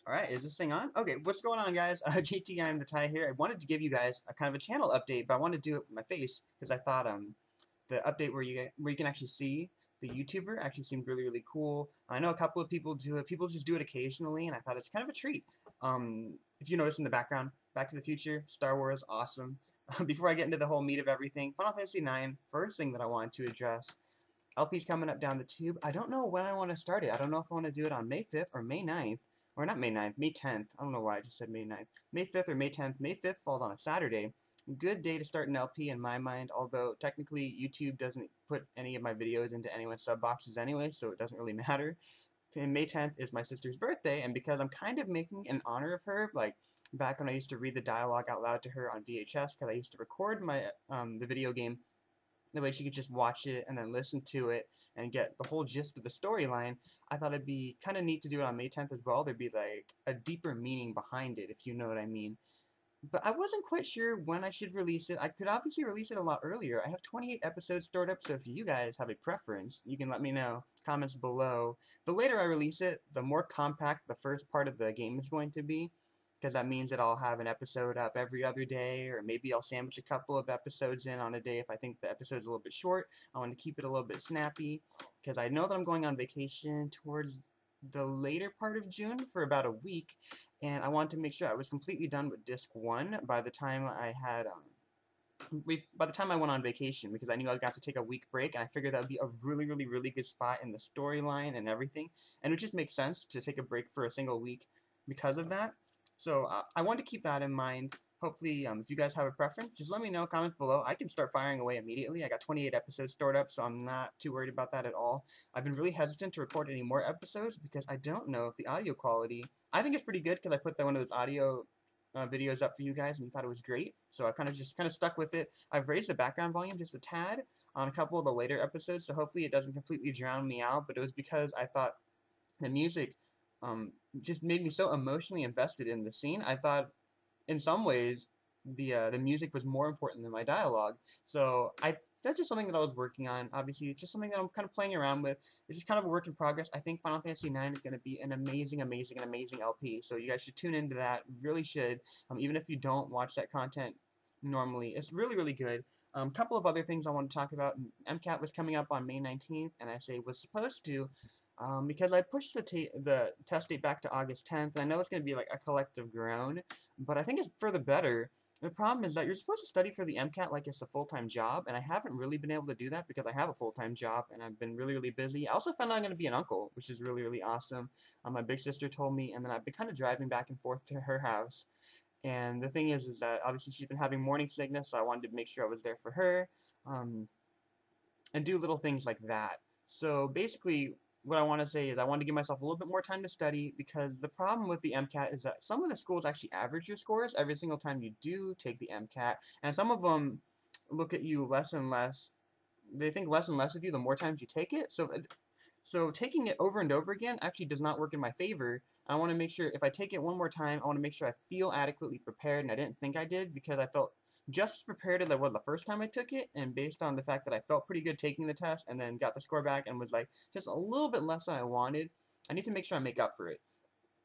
Alright, is this thing on? Okay, what's going on, guys? JT, I'm the Tie here. I wanted to give you guys a kind of a channel update, but I wanted to do it with my face because I thought the update where you can actually see the YouTuber actually seemed really cool. I know a couple of people do it. People just do it occasionally, and I thought it's kind of a treat. If you notice in the background, Back to the Future, Star Wars, awesome. Before I get into the whole meat of everything, Final Fantasy IX, first thing that I wanted to address. LP's coming up down the tube. I don't know when I want to start it. I don't know if I want to do it on May 5th or May 9th. Or not May 9th, May 10th. I don't know why I just said May 9th. May 5th or May 10th. May 5th falls on a Saturday. Good day to start an LP in my mind, although technically YouTube doesn't put any of my videos into anyone's sub boxes anyway, so it doesn't really matter. And May 10th is my sister's birthday, and because I'm kind of making an honor of her, like back when I used to read the dialogue out loud to her on VHS, because I used to record my the video game the way she could just watch it and then listen to it and get the whole gist of the storyline. I thought it'd be kind of neat to do it on May 10th as well. There'd be like a deeper meaning behind it, if you know what I mean. But I wasn't quite sure when I should release it. I could obviously release it a lot earlier. I have 28 episodes stored up, so if you guys have a preference, you can let me know. Comments below. The later I release it, the more compact the first part of the game is going to be, because that means that I'll have an episode up every other day, or maybe I'll sandwich a couple of episodes in on a day if I think the episode's a little bit short. I want to keep it a little bit snappy, because I know that I'm going on vacation towards the later part of June for about a week, and I wanted to make sure I was completely done with Disc 1 by the time I had by the time I went on vacation, because I knew I got to take a week break, and I figured that would be a really good spot in the storyline and everything, and it would just make sense to take a break for a single week because of that. So I wanted to keep that in mind. Hopefully, if you guys have a preference, just let me know. Comments below. I can start firing away immediately. I got 28 episodes stored up, so I'm not too worried about that at all. I've been really hesitant to record any more episodes because I don't know if the audio quality. I think it's pretty good because I put one of those audio videos up for you guys and you thought it was great. So I kind of stuck with it. I've raised the background volume just a tad on a couple of the later episodes, so hopefully it doesn't completely drown me out. But it was because I thought the music just made me so emotionally invested in the scene. I thought, in some ways, the music was more important than my dialogue. So that's just something that I was working on. Obviously, it's just something that I'm kind of playing around with. It's just kind of a work in progress. I think Final Fantasy IX is going to be an amazing LP. So you guys should tune into that. Really should. Even if you don't watch that content normally, it's really good. Couple of other things I want to talk about. MCAT was coming up on May 19th, and I say was supposed to. Because I pushed the test date back to August 10th. I know it's going to be like a collective groan, but I think it's for the better. The problem is that you're supposed to study for the MCAT like it's a full-time job, and I haven't really been able to do that because I have a full-time job, and I've been really busy. I also found out I'm going to be an uncle, which is really awesome. My big sister told me, and then I've been kind of driving back and forth to her house. And the thing is that obviously she's been having morning sickness, so I wanted to make sure I was there for her, and do little things like that. So basically, what I want to say is I want to give myself a little bit more time to study, because the problem with the MCAT is that some of the schools actually average your scores every single time you do take the MCAT, and some of them look at you less and less. They think less and less of you the more times you take it. So taking it over and over again actually does not work in my favor. I want to make sure if I take it one more time, I want to make sure I feel adequately prepared, and I didn't think I did because I felt just as prepared as I was the first time I took it, and based on the fact that I felt pretty good taking the test and then got the score back and was like just a little bit less than I wanted, I need to make sure I make up for it.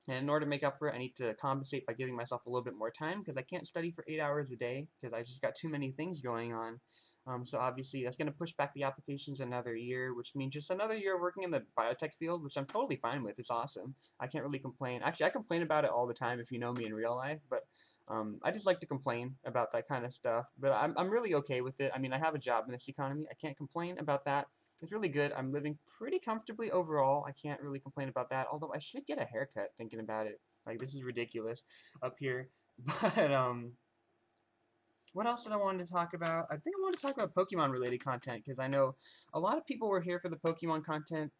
And in order to make up for it, I need to compensate by giving myself a little bit more time, because I can't study for 8 hours a day because I just got too many things going on. So obviously that's going to push back the applications another year, which means just another year working in the biotech field, which I'm totally fine with. It's awesome. I can't really complain. Actually, I complain about it all the time if you know me in real life, but I just like to complain about that kind of stuff. But I'm really okay with it. I mean, I have a job in this economy. I can't complain about that. It's really good. I'm living pretty comfortably overall. I can't really complain about that, although I should get a haircut thinking about it. Like, this is ridiculous up here. But, what else did I want to talk about? I think I want to talk about Pokemon related content, because I know a lot of people were here for the Pokemon content.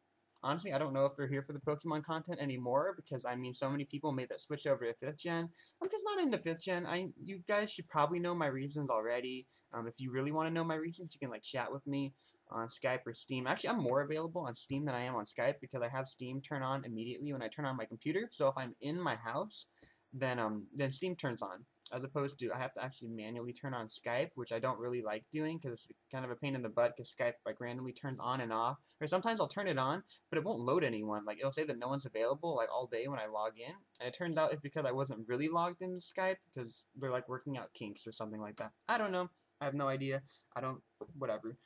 Honestly, I don't know if they're here for the Pokemon content anymore, because I mean, so many people made that switch over to 5th gen. I'm just not into 5th gen. You guys should probably know my reasons already. If you really want to know my reasons, you can like chat with me on Skype or Steam. Actually, I'm more available on Steam than I am on Skype, because I have Steam turn on immediately when I turn on my computer. So if I'm in my house, then Steam turns on. as opposed to I have to actually manually turn on Skype, which I don't really like doing because it's kind of a pain in the butt because Skype like randomly turns on and off. Or sometimes I'll turn it on, but it won't load anyone. Like it'll say that no one's available like all day when I log in, and it turns out it's because I wasn't really logged into Skype because they're like working out kinks or something like that. I don't know. I have no idea. I don't. Whatever.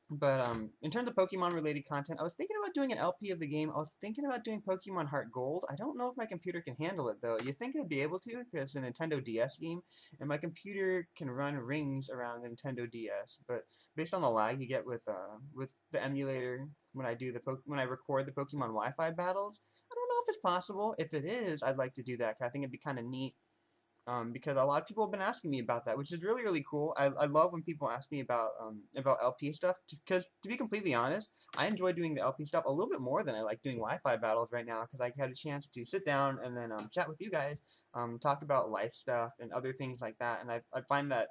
But in terms of Pokemon related content, I was thinking about doing an LP of the game. I was thinking about doing Pokemon Heart Gold. I don't know if my computer can handle it though. You think I'd be able to because it's a Nintendo DS game, and my computer can run rings around the Nintendo DS. But based on the lag you get with the emulator when I do when I record the Pokemon Wi-Fi battles, I don't know if it's possible. If it is, I'd like to do that. 'Cause I think it'd be kind of neat because a lot of people have been asking me about that, which is really really cool. I love when people ask me about LP stuff because to be completely honest, I enjoy doing the LP stuff a little bit more than I like doing Wi-Fi battles right now because I had a chance to sit down and then chat with you guys, talk about life stuff and other things like that, and I find that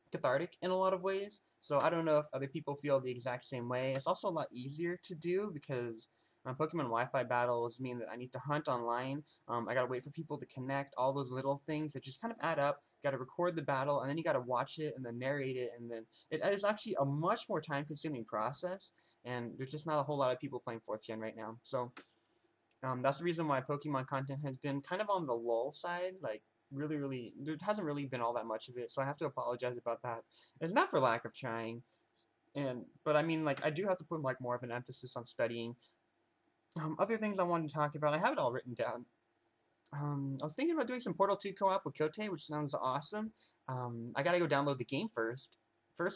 cathartic in a lot of ways. So I don't know if other people feel the exact same way. It's also a lot easier to do because Pokemon Wi-Fi battles mean that I need to hunt online. I gotta wait for people to connect. All those little things that just kind of add up. Gotta record the battle, and then you gotta watch it, and then narrate it, and then it is actually a much more time-consuming process. And there's just not a whole lot of people playing 4th gen right now. So that's the reason why Pokemon content has been kind of on the lull side. Like really, there hasn't really been all that much of it. So I have to apologize about that. It's not for lack of trying, but I mean, like I do have to put like more of an emphasis on studying. Other things I wanted to talk about, I have it all written down. I was thinking about doing some Portal 2 co-op with Kote, which sounds awesome. I gotta go download the game first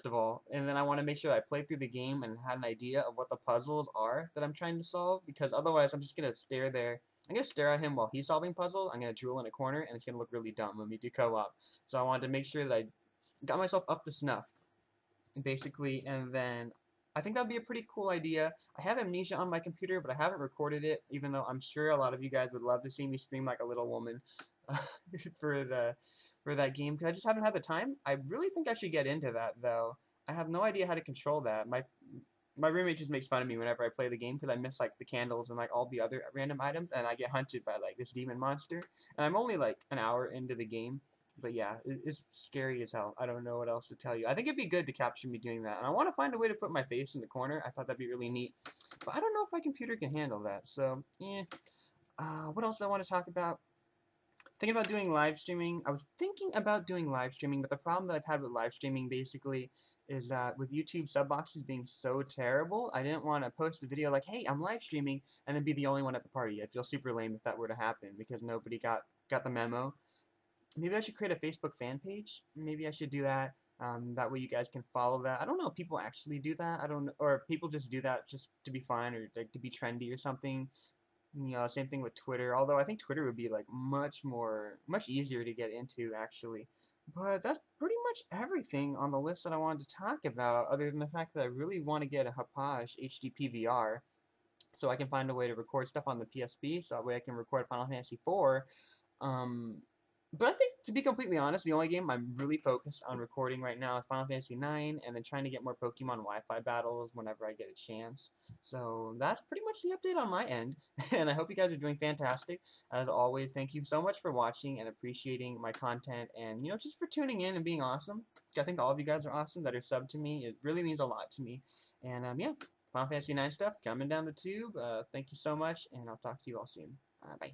of all, and then I want to make sure that I play through the game and had an idea of what the puzzles are that I'm trying to solve, because otherwise I'm just gonna stare there. I'm gonna stare at him while he's solving puzzles. I'm gonna drool in a corner, and it's gonna look really dumb when we do co-op. So I wanted to make sure that I got myself up to snuff, basically, and then I think that'd be a pretty cool idea. I have Amnesia on my computer, but I haven't recorded it, even though I'm sure a lot of you guys would love to see me scream like a little woman for the for that game, because I just haven't had the time. I really think I should get into that, though. I have no idea how to control that. My roommate just makes fun of me whenever I play the game because I miss like the candles and like all the other random items, and I get hunted by like this demon monster. And I'm only like an hour into the game, but yeah, it's scary as hell. I don't know what else to tell you. I think it'd be good to capture me doing that, and I want to find a way to put my face in the corner. I thought that'd be really neat, but I don't know if my computer can handle that. So yeah. What else do I want to talk about? Thinking about doing live streaming. I was thinking about doing live streaming, but the problem that I've had with live streaming basically is that with YouTube sub boxes being so terrible, I didn't want to post a video like, "Hey, I'm live streaming," and then be the only one at the party. I'd feel super lame if that were to happen because nobody got the memo. Maybe I should create a Facebook fan page. Maybe I should do that. That way you guys can follow that. I don't know if people actually do that. I don't, or people just do that just to be fun or like to be trendy or something. Same thing with Twitter. Although I think Twitter would be like much easier to get into actually. But that's pretty much everything on the list that I wanted to talk about, other than the fact that I really want to get a Hapage HD PVR so I can find a way to record stuff on the PSP, so that way I can record Final Fantasy IV. Um, but I think, to be completely honest, the only game I'm really focused on recording right now is Final Fantasy IX, and then trying to get more Pokemon Wi-Fi battles whenever I get a chance. So that's pretty much the update on my end, and I hope you guys are doing fantastic. As always, thank you so much for watching and appreciating my content, and just for tuning in and being awesome. I think all of you guys are awesome that are subbed to me. It really means a lot to me. And yeah, Final Fantasy IX stuff coming down the tube. Thank you so much, and I'll talk to you all soon. Bye.